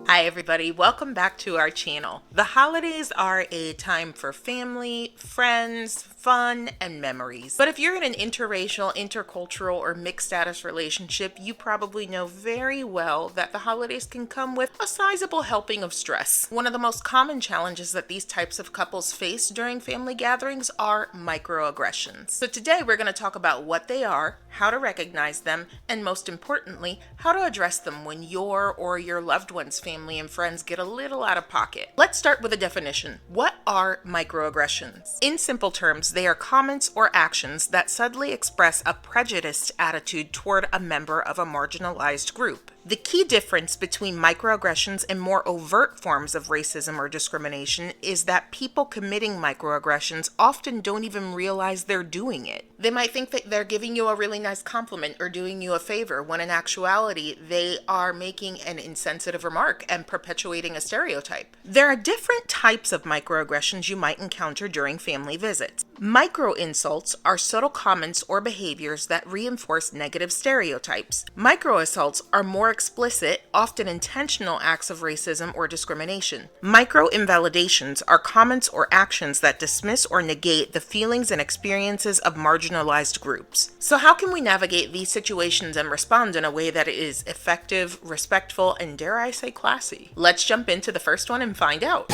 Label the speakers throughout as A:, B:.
A: Hi everybody, welcome back to our channel. The holidays are a time for family, friends, fun, and memories. But if you're in an interracial, intercultural, or mixed status relationship, you probably know very well that the holidays can come with a sizable helping of stress. One of the most common challenges that these types of couples face during family gatherings are microaggressions. So today we're going to talk about what they are, how to recognize them, and most importantly, how to address them when your or your loved one's family and friends get a little out of pocket. Let's start with a definition. What are microaggressions? In simple terms, they are comments or actions that subtly express a prejudiced attitude toward a member of a marginalized group. The key difference between microaggressions and more overt forms of racism or discrimination is that people committing microaggressions often don't even realize they're doing it. They might think that they're giving you a really nice compliment or doing you a favor, when in actuality, they are making an insensitive remark and perpetuating a stereotype. There are different types of microaggressions you might encounter during family visits. Micro-insults are subtle comments or behaviors that reinforce negative stereotypes. Micro-assaults are more explicit, often intentional acts of racism or discrimination. Micro-invalidations are comments or actions that dismiss or negate the feelings and experiences of marginalized groups. So how can we navigate these situations and respond in a way that is effective, respectful, and dare I say classy? Let's jump into the first one and find out.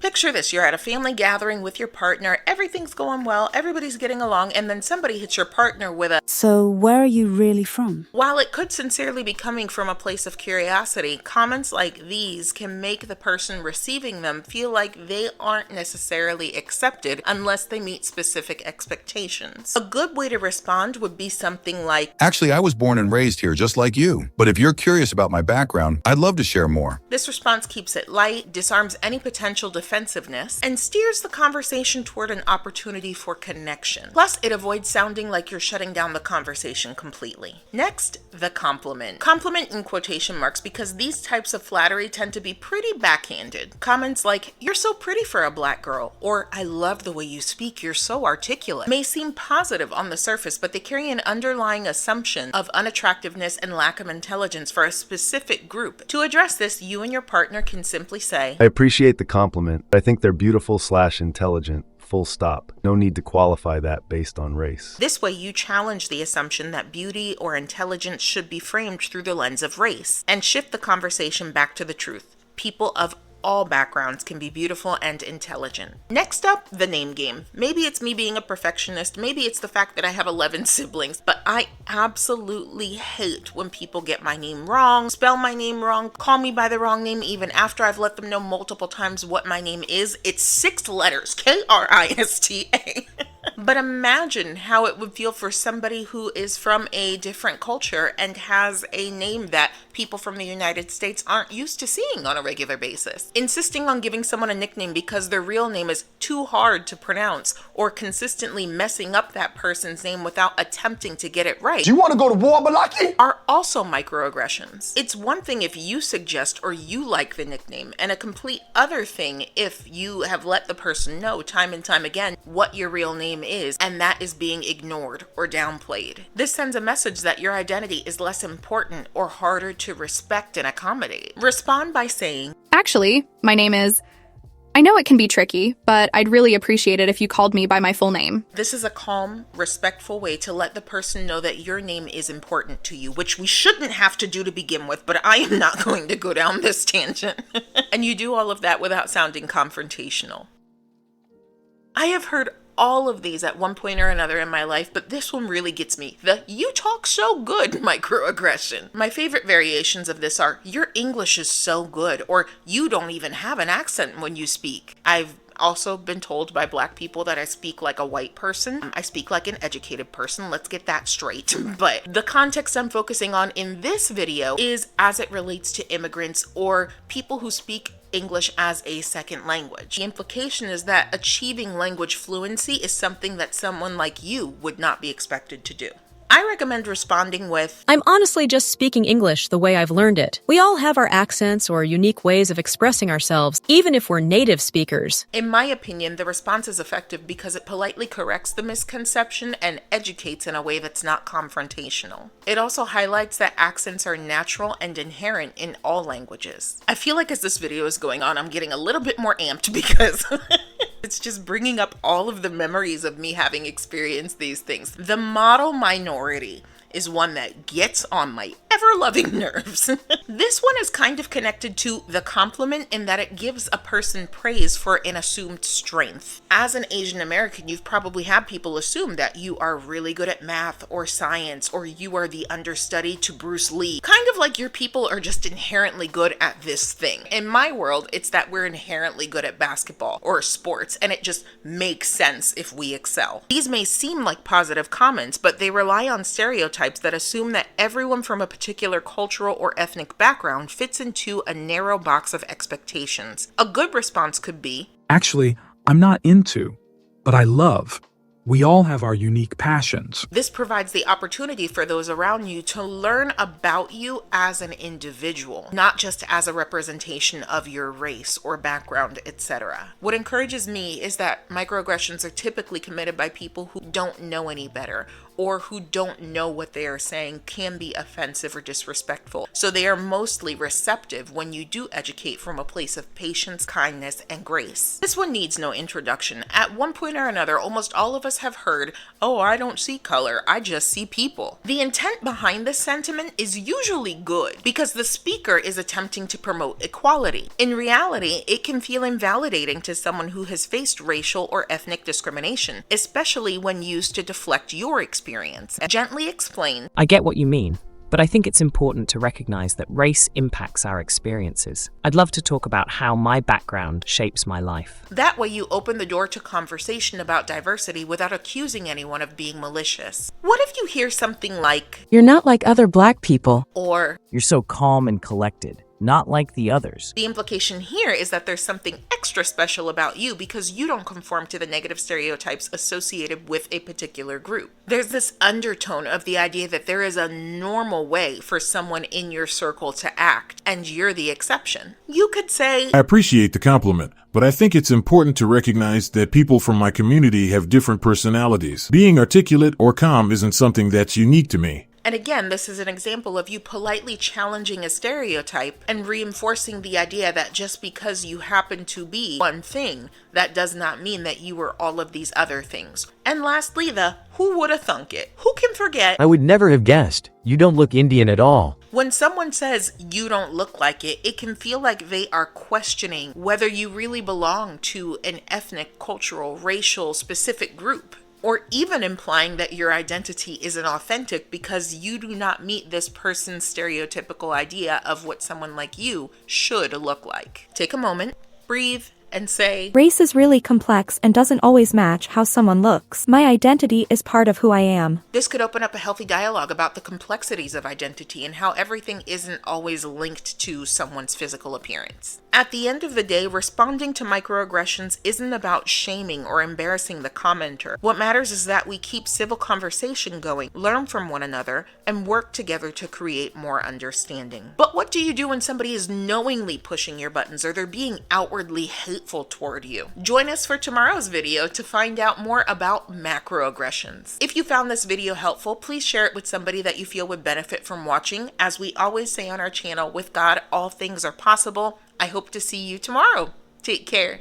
A: Picture this, you're at a family gathering with your partner, everything's going well, everybody's getting along, and then somebody hits your partner with a
B: "So where are you really from?"
A: While it could sincerely be coming from a place of curiosity, comments like these can make the person receiving them feel like they aren't necessarily accepted unless they meet specific expectations. A good way to respond would be something like,
C: "Actually, I was born and raised here just like you. But if you're curious about my background, I'd love to share more."
A: This response keeps it light, disarms any potential defensiveness, and steers the conversation toward an opportunity for connection. Plus, it avoids sounding like you're shutting down the conversation completely. Next, the compliment. Compliment in quotation marks because these types of flattery tend to be pretty backhanded. Comments like, "You're so pretty for a black girl," or "I love the way you speak, you're so articulate," may seem positive on the surface, but they carry an underlying assumption of unattractiveness and lack of intelligence for a specific group. To address this, you and your partner can simply say,
D: "I appreciate the compliment. I think they're beautiful/intelligent. Full stop. No need to qualify that based on race."
A: This way, you challenge the assumption that beauty or intelligence should be framed through the lens of race and shift the conversation back to the truth. People of all backgrounds can be beautiful and intelligent. Next up, the name game. Maybe it's me being a perfectionist, maybe it's the fact that I have 11 siblings, but I absolutely hate when people get my name wrong, spell my name wrong, call me by the wrong name even after I've let them know multiple times what my name is. It's 6 letters, Krista. But imagine how it would feel for somebody who is from a different culture and has a name that people from the United States aren't used to seeing on a regular basis. Insisting on giving someone a nickname because their real name is too hard to pronounce, or consistently messing up that person's name without attempting to get it right,
E: "Do you want to go to war, Balaki?"
A: are also microaggressions. It's one thing if you suggest or you like the nickname, and a complete other thing if you have let the person know time and time again what your real name is, and that is being ignored or downplayed. This sends a message that your identity is less important or harder to respect and accommodate. Respond by saying,
F: "Actually, my name is... I know it can be tricky, but I'd really appreciate it if you called me by my full name."
A: This is a calm, respectful way to let the person know that your name is important to you, which we shouldn't have to do to begin with, but I am not going to go down this tangent. And you do all of that without sounding confrontational. I have heard all of these at one point or another in my life, but this one really gets me. The "you talk so good" microaggression. My favorite variations of this are, "Your English is so good," or "You don't even have an accent when you speak." I've also been told by Black people that I speak like a white person. I speak like an educated person. Let's get that straight. But the context I'm focusing on in this video is as it relates to immigrants or people who speak English as a second language. The implication is that achieving language fluency is something that someone like you would not be expected to do. I recommend responding with,
E: I'm honestly just speaking English the way I've learned it. We all have our accents or unique ways of expressing ourselves, even if we're native speakers.
A: in my opinion, the response is effective because it politely corrects the misconception and educates in a way that's not confrontational. It also highlights that accents are natural and inherent in all languages. I feel like as this video is going on, I'm getting a little bit more amped because it's just bringing up all of the memories of me having experienced these things. The model minority is one that gets on my ever-loving nerves. This one is kind of connected to the compliment in that it gives a person praise for an assumed strength. As an Asian American, you've probably had people assume that you are really good at math or science, or you are the understudy to Bruce Lee. Kind of like your people are just inherently good at this thing. In my world, it's that we're inherently good at basketball or sports, and it just makes sense if we excel. These may seem like positive comments, but they rely on stereotypes that assume that everyone from a particular cultural or ethnic background fits into a narrow box of expectations. A good response could be,
G: Actually, I'm not into, but I love. We all have our unique passions.
A: this provides the opportunity for those around you to learn about you as an individual, not just as a representation of your race or background, etc. What encourages me is that microaggressions are typically committed by people who don't know any better, or who don't know what they are saying can be offensive or disrespectful. So they are mostly receptive when you do educate from a place of patience, kindness, and grace. This one needs no introduction. At one point or another, almost all of us have heard, "Oh, I don't see color, I just see people." The intent behind this sentiment is usually good because the speaker is attempting to promote equality. In reality, it can feel invalidating to someone who has faced racial or ethnic discrimination, especially when used to deflect your experience. Gently explain,
H: I get what you mean, but I think it's important to recognize that race impacts our experiences. I'd love to talk about how my background shapes my life.
A: that way you open the door to conversation about diversity without accusing anyone of being malicious. What if you hear something like,
I: You're not like other black people.
A: or
H: You're so calm and collected, not like the others.
A: the implication here is that there's something extra special about you because you don't conform to the negative stereotypes associated with a particular group. There's this undertone of the idea that there is a normal way for someone in your circle to act, and you're the exception. You could say,
J: I appreciate the compliment, but I think it's important to recognize that people from my community have different personalities. Being articulate or calm isn't something that's unique to me.
A: and again, this is an example of you politely challenging a stereotype and reinforcing the idea that just because you happen to be one thing, that does not mean that you are all of these other things. And lastly, the who woulda thunk it? Who can forget?
K: I would never have guessed. You don't look Indian at all.
A: When someone says you don't look like it, it can feel like they are questioning whether you really belong to an ethnic, cultural, racial, specific group, or even implying that your identity isn't authentic because you do not meet this person's stereotypical idea of what someone like you should look like. Take a moment, breathe, and say,
L: Race is really complex and doesn't always match how someone looks. My identity is part of who I am.
A: This could open up a healthy dialogue about the complexities of identity and how everything isn't always linked to someone's physical appearance. At the end of the day, responding to microaggressions isn't about shaming or embarrassing the commenter. What matters is that we keep civil conversation going, learn from one another, and work together to create more understanding. But what do you do when somebody is knowingly pushing your buttons or they're being outwardly hateful toward you? Join us for tomorrow's video to find out more about macroaggressions. If you found this video helpful, please share it with somebody that you feel would benefit from watching. As we always say on our channel, with God, all things are possible. I hope to see you tomorrow. Take care.